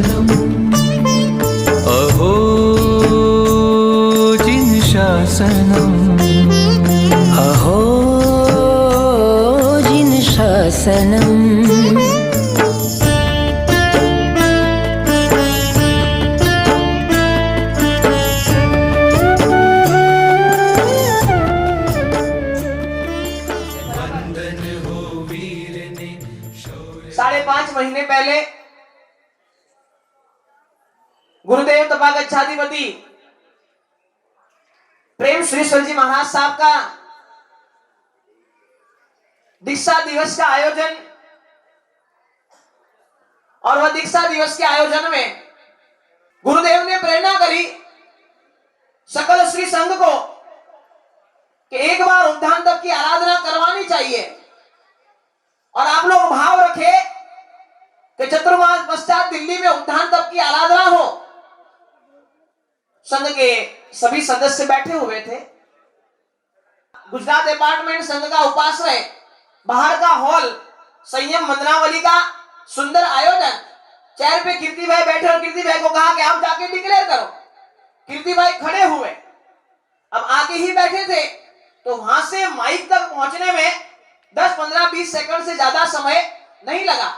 शासनम् अहो जिन शासनम् अहो जिन शासनम् वंदन हो वीर ने 5.5 महीने पहले गुरुदेव तपागच्छाधिपति प्रेम श्रीश्वर जी महाराज साहब का दीक्षा दिवस का आयोजन, और वह दीक्षा दिवस के आयोजन में गुरुदेव ने प्रेरणा करी सकल श्री संघ को कि एक बार उद्धान तप की आराधना करवानी चाहिए, और आप लोग भाव रखे कि चतुर्मास पश्चात दिल्ली में उद्धान तप की आराधना हो। संघ के सभी सदस्य बैठे हुए थे। गुजरात अपार्टमेंट संघ का उपाश्रय, बाहर का हॉल, संयम वंदनावली का सुंदर आयोजन। चेयर पे कीर्ति भाई बैठे और कीर्ति भाई को कहा कि आप जाके डिक्लेयर करो। कीर्ति भाई खड़े हुए, अब आगे ही बैठे थे, तो वहां से माइक तक पहुंचने में 10, 15, 20 सेकंड से ज्यादा समय नहीं लगा,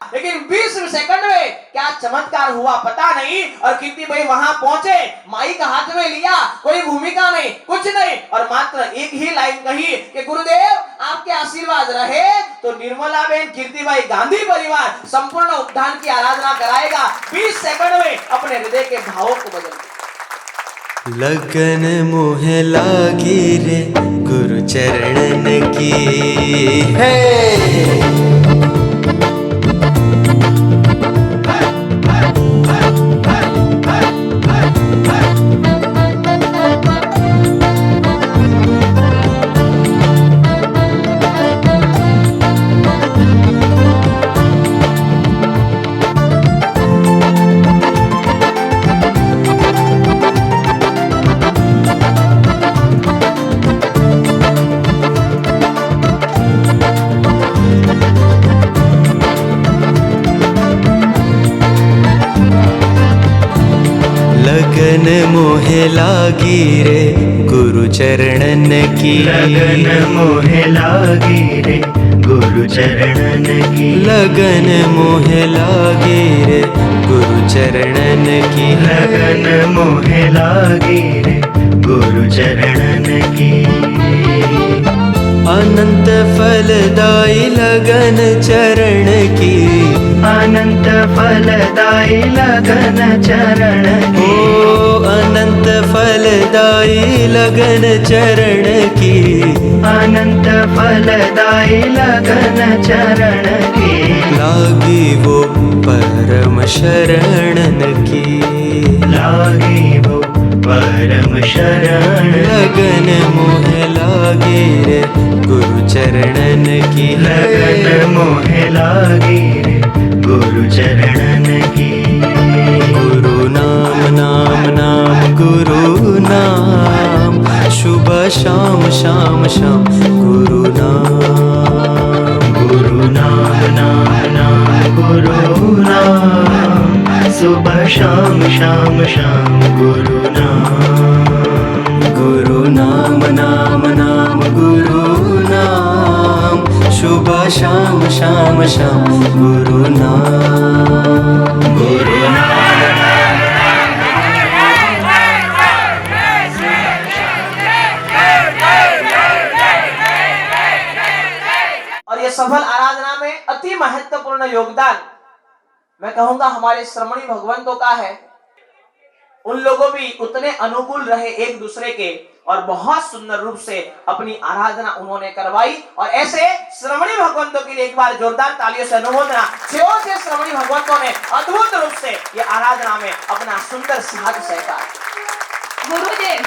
लेकिन 20 सेकंड में क्या चमत्कार हुआ पता नहीं। और कीर्ति भाई वहां पहुंचे, माइक हाथ में लिया, कोई भूमिका नहीं, कुछ नहीं, और मात्र एक ही लाइन कही कि गुरुदेव आपके आशीर्वाद रहे तो निर्मला बेन कीर्ति भाई गांधी परिवार संपूर्ण उद्धान की आराधना कराएगा। 20 सेकंड में अपने हृदय के भावों को बदल दिया। लगन मोह लागी रे गुरु चरणन की है। लगन मोहे लागी रे गुरु चरणन की, लगन मोहे लागी रे गुरु चरणन की, लगन मोहे लागी रे गुरु चरणन की, लगन मोहे लागी रे गुरु चरणन की। अनंत फलदायी लगन चरण की, अनंत फलदायी लगन चरण की, ओ अनंत फलदायी लगन चरण की, अनंत फलदायी लगन चरण की। लागी वो परम शरणन की, लागी वो परम शरण, लगन मोह लागे रे गुरु चरणन की, लगन मोहे लागी रे गुरु चरणन की। गुरु नाम नाम नाम गुरु नाम, शुभ शाम शाम शाम गुरु नाम, गुरु नाम नाम नाम गुरु नाम, सुबह शाम शाम शाम गुरु नाम। गुरु नाम नाम नाम गुरु नाम, शुभ शाम शाम शाम गुरु नाम, गुरु नाम। और ये सफल आराधना में अति महत्वपूर्ण योगदान मैं कहूंगा हमारे श्रमणी भगवंतों का है। उन लोगों भी उतने अनुकूल रहे एक दूसरे के, और बहुत सुंदर रूप से अपनी आराधना उन्होंने करवाई। और ऐसे श्रमणी भगवंतों के लिए एक बार जोरदार तालियों से अनुमोदना। सेवा से श्रमणी भगवंतों ने अद्भुत रूप से ये आराधना में अपना सुंदर साथ सहकार। ગુરુદેવ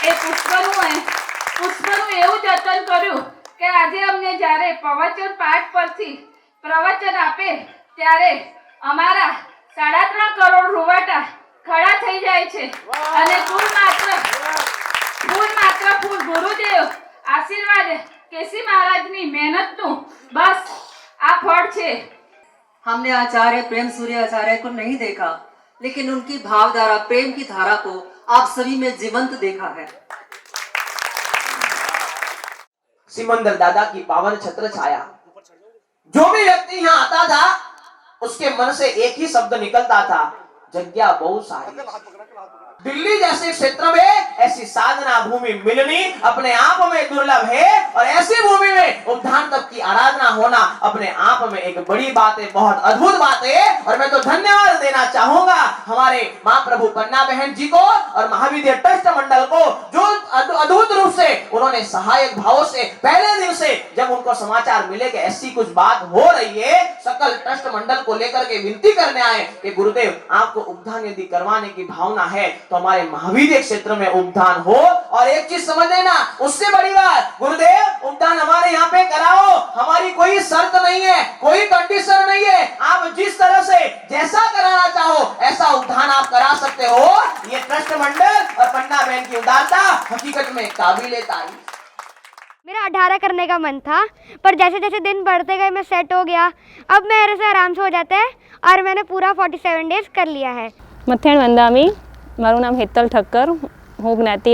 એ પુષ્પનું એવું જતન કર્યું કે આજે અમને જ્યારે પ્રવચન પાઠ પરથી પ્રવચન આપે ત્યારે અમારા 3.5 કરોડ રૂવાટા ખડા થઈ જાય છે અને ફૂલ માત્ર ગુરુદેવ આશીર્વાદ કેસી મહારાજની મહેનતનું બસ આ ફળ છે। हमने आचार्य प्रेम सूर्य आचार्य को नहीं देखा, लेकिन उनकी भावधारा, प्रेम की धारा को आप सभी में जीवंत देखा है। सिमंदर दादा की पावन छत्र छाया, जो भी व्यक्ति यहाँ आता था उसके मन से एक ही शब्द निकलता था, जग्या बहुत सारी। दिल्ली जैसे क्षेत्र में ऐसी साधना भूमि मिलनी अपने आप में दुर्लभ है, और ऐसी भूमि में उद्धान तत्व की आराधना होना अपने आप में एक बड़ी बात है, बहुत अद्भुत बात है। और मैं तो धन्यवाद देना चाहूंगा हमारे माँ प्रभु पन्ना बहन जी को और महाविद्या ट्रस्ट मंडल को, जो अद्भुत रूप से उन्होंने सहायक भाव से पहले दिन से जब उनको समाचार मिले कि ऐसी कुछ बात हो रही है, सकल ट्रस्ट मंडल को लेकर के विनती करने आए कि गुरुदेव आपको उपदान यदि करवाने की भावना है तो हमारे महावीर क्षेत्र में उपदान हो। और एक चीज समझ लेना, उससे बड़ी बात, गुरुदेव उपदान हमारे यहाँ पे कराओ, हमारी कोई शर्त नहीं है, कोई कंडीशन नहीं है, आप जिस तरह से जैसा कराना चाहो ऐसा उपदान आप करा सकते हो। ये ट्रस्ट मंडल और पन्ना बहन की उदारता हकीकत में काबिले तारीफ। मेरा 18 करने का मन था, पर जैसे जैसे दिन बढ़ते गए मैं सेट हो गया। अब मेरे से आराम से हो जाता है और मैंने पूरा 47 डेज कर लिया है। મથેણ વંદામી, મારું નામ હેતલ ઠક્કર, હું જ્ઞાતિ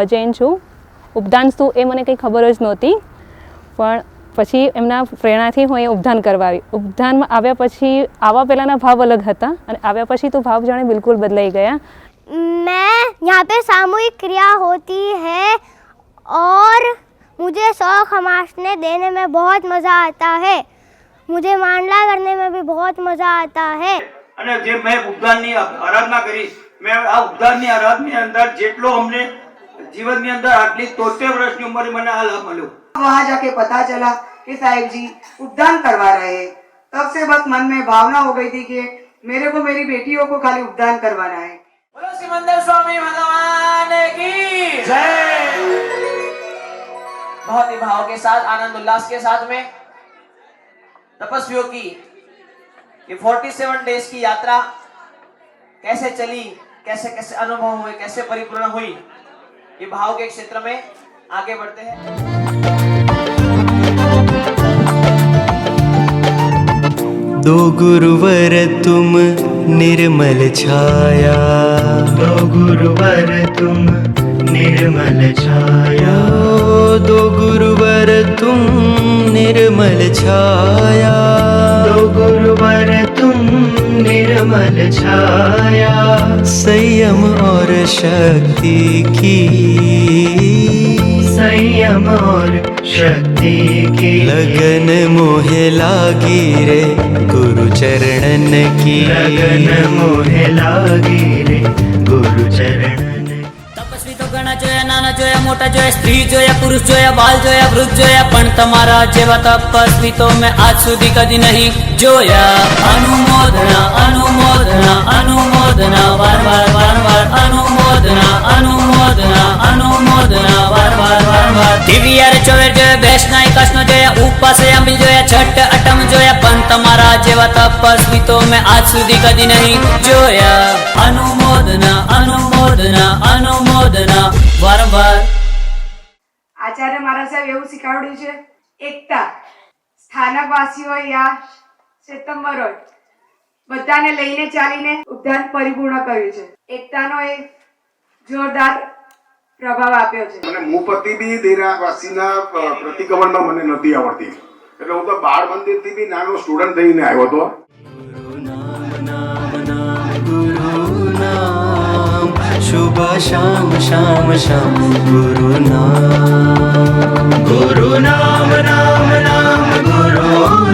અજૈન છું. ઉપદાન શું એ મને કંઈ ખબર જ નહોતી, પણ પછી એમના પ્રેરણાથી હું એ ઉપદાન કરવા આવી. ઉપદાનમાં આવ્યા પછી આવવા પહેલાંના ભાવ અલગ હતા અને આવ્યા પછી તો ભાવ જાણે બિલકુલ બદલાઈ ગયા. मैं यहाँ पे सामूहिक क्रिया होती है और मुझे 100 खमासने देने में बहुत मज़ा आता है। मुझे मांडला करने में भी बहुत मज़ा आता है। અને જે મેં ઉપદાનની આરાધના કરી, મેં આ ઉપદાનની આરાધનાની અંદર જેટલો અમને જીવનની અંદર આટલી 73 વર્ષની ઉંમરે મને આ લાભ મળ્યો। वहाँ जाके पता चला कि साहिब जी उपदान करवा रहे हैं। तब से बस मन में भावना हो गई थी कि मेरे को मेरी बेटियों को खाली उपदान करवाना है। बोलो सिमंदर स्वामी भगवान की जय। बहुत ही भाव के साथ, आनंद उल्लास के साथ में तपस्वियों की ये 47 डेज की यात्रा कैसे चली, कैसे कैसे अनुभव हुए, कैसे परिपूर्ण हुई, ये भाव के क्षेत्र में आगे बढ़ते हैं। दो गुरुवर तुम निर्मल छाया, दो गुरुवर तुम निर्मल छाया, दो गुरुवर तुम निर्मल छाया, दो गुरुवर तुम निर्मल छाया, संयम और शक्ति की, संयम और शक्ति की लगन मोहे लागी रे गुरु चरणन की, लगन मोहे लागी रे गुरु चरणन। તપસ્વી તો ઘણા જોયા, નાના જોયા, મોટા જોયા, સ્ત્રી જોયા, પુરુષ જોયા, બાલ જોયા, વૃદ્ધ જોયા, પણ તમારા જેવા તપસ્વી તો મેં આજ સુધી કદી નહીં જોયા। અનુમોદના અનુમોદના અનુમોદના વારવાર વારવાર અનુમોદના અનુમોદના અનુમોદના વારવાર વારવાર। દિવ્યાર ચોવેર જોયા, બેસના એકાશનો જોયા, ઉપવાસે આંબી જોયા, છઠ અટમ જોયા, પણ તમારા જેવા તપસ્વી તો મેં આજ સુધી કદી નહીં જોયા। અનુમોદના અનુમોદના અનુમોદના વારંવાર। આચાર્ય મહારાજ સાહેબ એવું શીખવાડ્યું છે, એકતા સ્થાનકવાસી હોય या ચેતંબર હોય, બધાને લઈને ચાલીને ઉપદાન પરિપૂર્ણ કર્યું છે। એકતાનો એક જોરદાર પ્રભાવ આપ્યો છે। મને મુપતિ બી દેરાવાસીના પ્રતિક્રમણમાં મને નથી આવડતી, એટલે હું તો બાળ મંદિરથી બી નાનો સ્ટુડન્ટ થઈને આવ્યો હતો। शुभ शाम शाम शाम गुरु नाम, गुरु नाम नाम नाम गुरु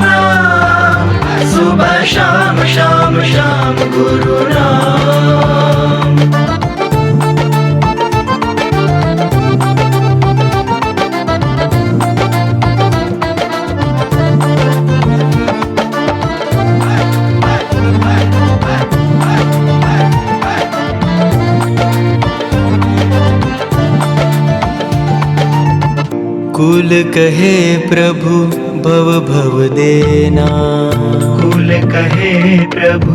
नाम, सुबह शाम शाम शाम गुरु नाम। कुल कहे प्रभु भव भव देना, कुल कहे प्रभु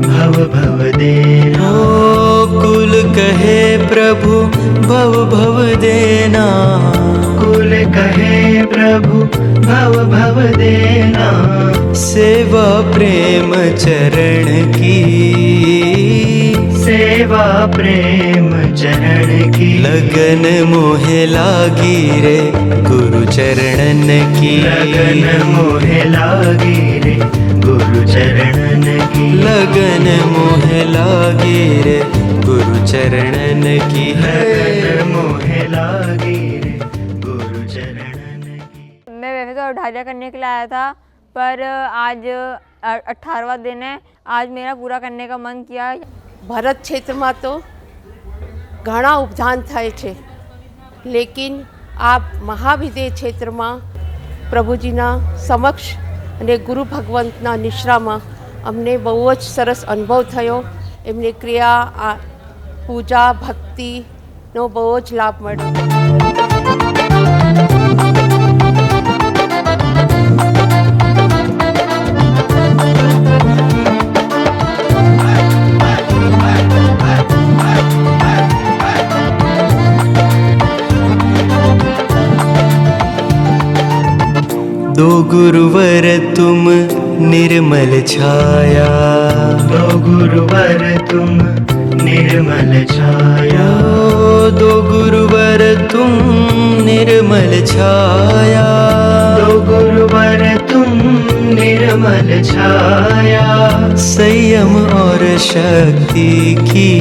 भव भव देना, ओ कुल कहे प्रभु भव भव देना, कुल कहे प्रभु भव भव देना, सेवा प्रेम चरण की, सेवा प्रेम चरण की। लगन मोहे लागी रे गुरु चरणन की, लगन मोहे लागी रे गुरु चरणन की। लगन मोहे लागी रे गुरु चरणन की। लगन मोहे लागी रे गुरु चरणन की। मैं वैसे तो ढालिया करने के लिए आया था, पर आज 18वां दिन है, आज मेरा पूरा करने का मन किया। ભરત ક્ષેત્રમાં તો ઘણા ઉપધાન થાય છે, લેકિન આ મહાવિદ્ય ક્ષેત્રમાં પ્રભુજીના સમક્ષ અને ગુરુ ભગવંતના નિશ્રામાં અમને બહુ જ સરસ અનુભવ થયો. એમની ક્રિયા, પૂજા, ભક્તિનો બહુ જ લાભ મળ્યો. दो गुरुवर तुम निर्मल छाया, दो गुरुवर तुम निर्मल छाया। दो गुरुवर तुम निर्मल छाया, दो गुरुवर तुम निर्मल छाया। संयम और शक्ति की,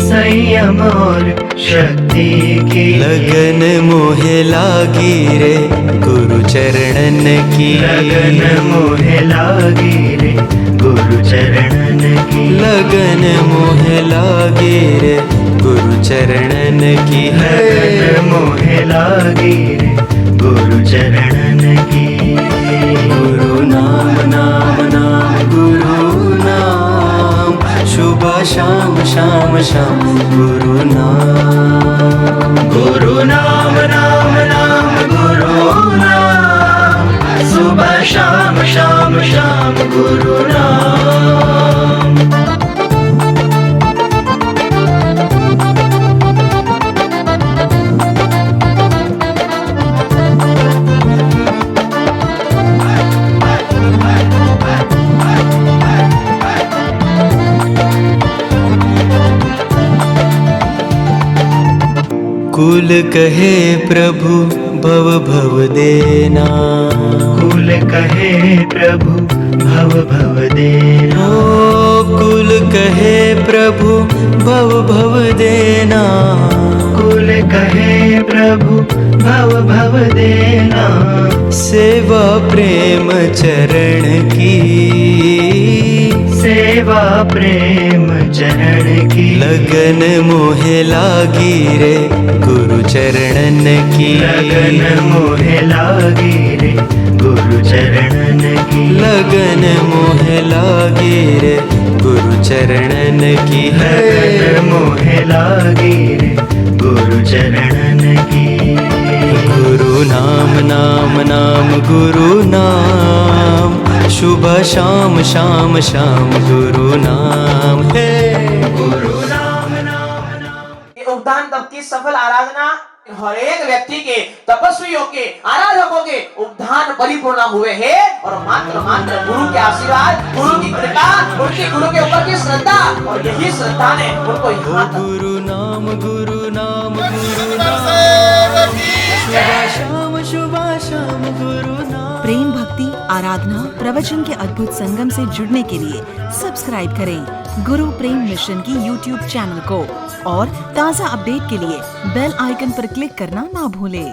संयम और शक्ति की। लगन मोहे लागी रे गुरु चरणन की, लगन मोहे लागी रे गुरु चरणन की। लगन मोहे लागी रे गुरु चरणन की। लगन मोहे लागी रे गुरु चरणन की। गुरु नाम नाम नाम गुरु नाम, शुभ शाम शाम शाम गुरु नाम। गुरु नाम नाम नाम गुरु नाम, सुबह शाम शाम शाम गुरु नाम। कुल कहे प्रभु भव भव देना, कुल कहे प्रभु भव भव देना। ओ कुल कहे प्रभु भव भव देना, कुल कहे प्रभु भव भव देना। सेवा प्रेम चरण की, सेवा प्रेम चरण की। लगन मोहे लागी रे गुरु चरणन की, लगन मोहे लागी रे गुरु चरणन की। लगन मोहे लागी रे गुरु चरणन की। लगन मोहे लागी रे गुरु चरणन की। गुरु नाम नाम नाम गुरु नाम, शुभ शाम शाम शाम गुरु नाम। हे गुरु नाम नाम नाम। ये उपदान तब की सफल आराधना हर एक व्यक्ति के, तपस्वियों के, आराधकों के उपदान परिपूर्ण हुए हैं, और मात्र मात्र गुरु के आशीर्वाद, गुरु की कृपा, उनके गुरु के ऊपर की श्रद्धा, और यही श्रद्धा ने उनको यहाँ तक। गुरु नाम गुरु नाम गुरु नाम, शुभ शाम गुरु नाम। प्रेम भक्ति आराधना प्रवचन के अद्भुत संगम से जुड़ने के लिए सब्सक्राइब करें गुरु प्रेम मिशन की YouTube चैनल को, और ताज़ा अपडेट के लिए बेल आइकन पर क्लिक करना ना भूलें।